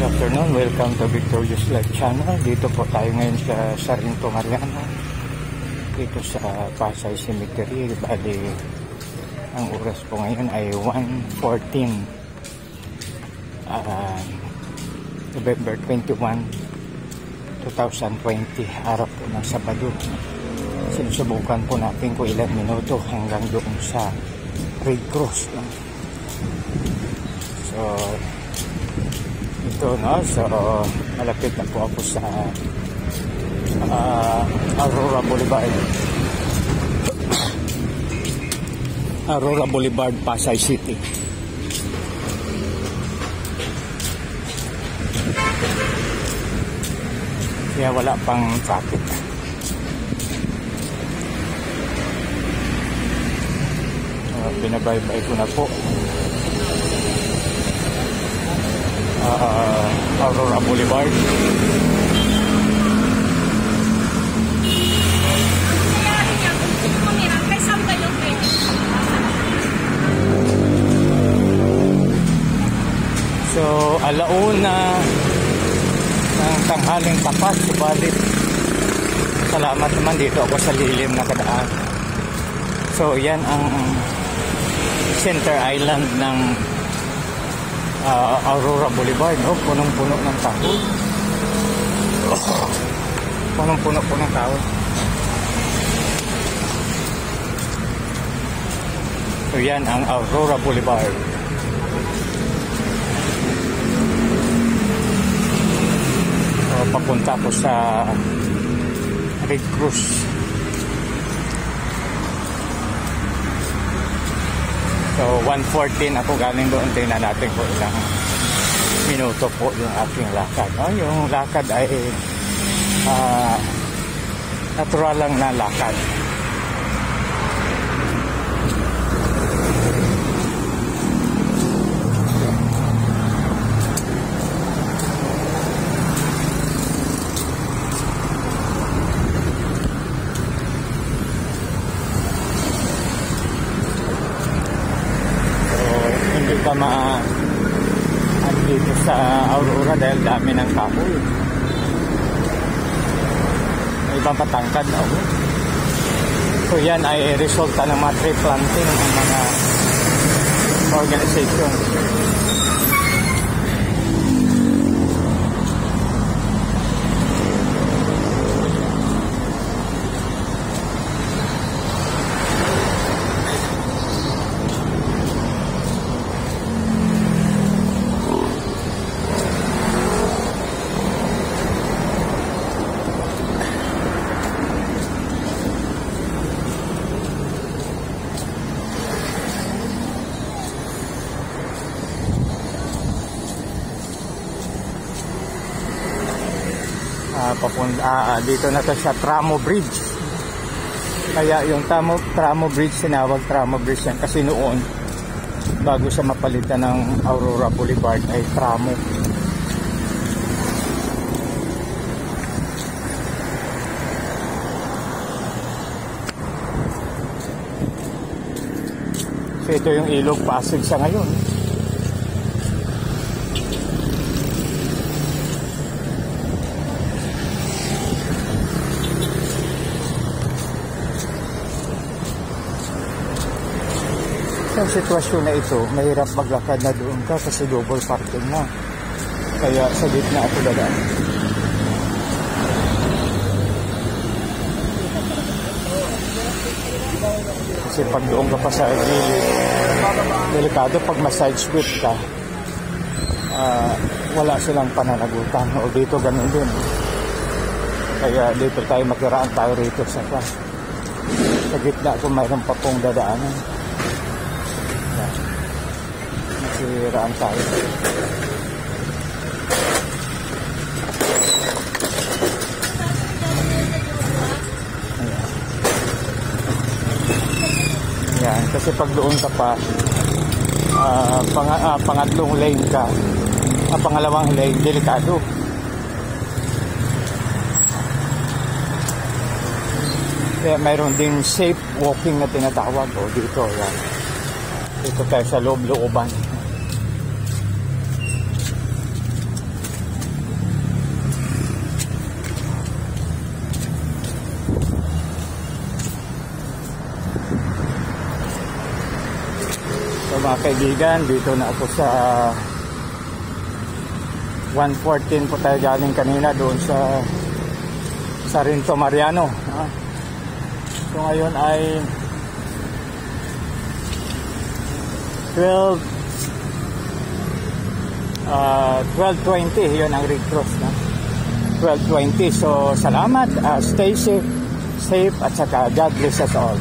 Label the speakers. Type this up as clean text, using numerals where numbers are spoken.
Speaker 1: Good afternoon, welcome to Victorious Life Channel. Dito po tayo ngayon sa Sarinto, Mariano, dito sa Pasay Cemetery. Bali, ang oras po ngayon ay 1:14 November 21, 2020, araw po ng Sabado. Sinusubukan po natin kung ilang minuto hanggang doon sa Red Cross, no? So ito, no? So malapit na po ako sa Aurora Boulevard, Aurora Boulevard, Pasay City. Kaya wala pang traffic. Binabaybay ko na po Aurora Boulevard. So alauna ng tanghaling tapat, subalit salamat naman dito ako sa lilim na kadaan. So yan ang center island ng Aurora Boulevard, no? Punong-puno ng tao. Punong-puno po ng tao. So yan ang Aurora Boulevard. So, papunta po sa Red Cross. So 1:14 ako galing doon. Tingnan natin po ilang minuto po yung aking lakad. Yung lakad ay natural lang na lakad. Dito sa Aurora dahil dami ng kahoy. May ibang patangkad na. So yan ay resulta ng mga tree planting ng mga organization. Dito na to sa Tramo Bridge. Kaya yung Tramo Bridge, sinawag Tramo Bridge yan kasi noon bago sa mapalitan ng Aurora Boulevard ay Tramo. So ito yung Ilog Pasig sa ngayon. Ang sitwasyon na ito, mahirap maglakad na doon ka kasi double parking na. Kaya sa gitna ako dadaan. Kasi pag doon ka pa sa gilid, delikado pag ma-side sweep ka, wala silang pananagutan. O dito ganun din. Kaya dito tayo magkaraan tayo rito sa gitna kung mayroon pa pong dadaanan. Nasiraan tayo. Yan, kasi pag doon ka pa pangatlong lane ka, pangalawang lane, delikado. Kaya mayroon din safe walking na tinatawag dito. Yan. Dito tayo sa loob-looban. So mga kaibigan, dito na ako sa 114 po tayo galing kanina doon sa Rinto Mariano. So ngayon ay 12:20, yun ang Red Cross na 12:20. So salamat, stay safe at saka God bless us all.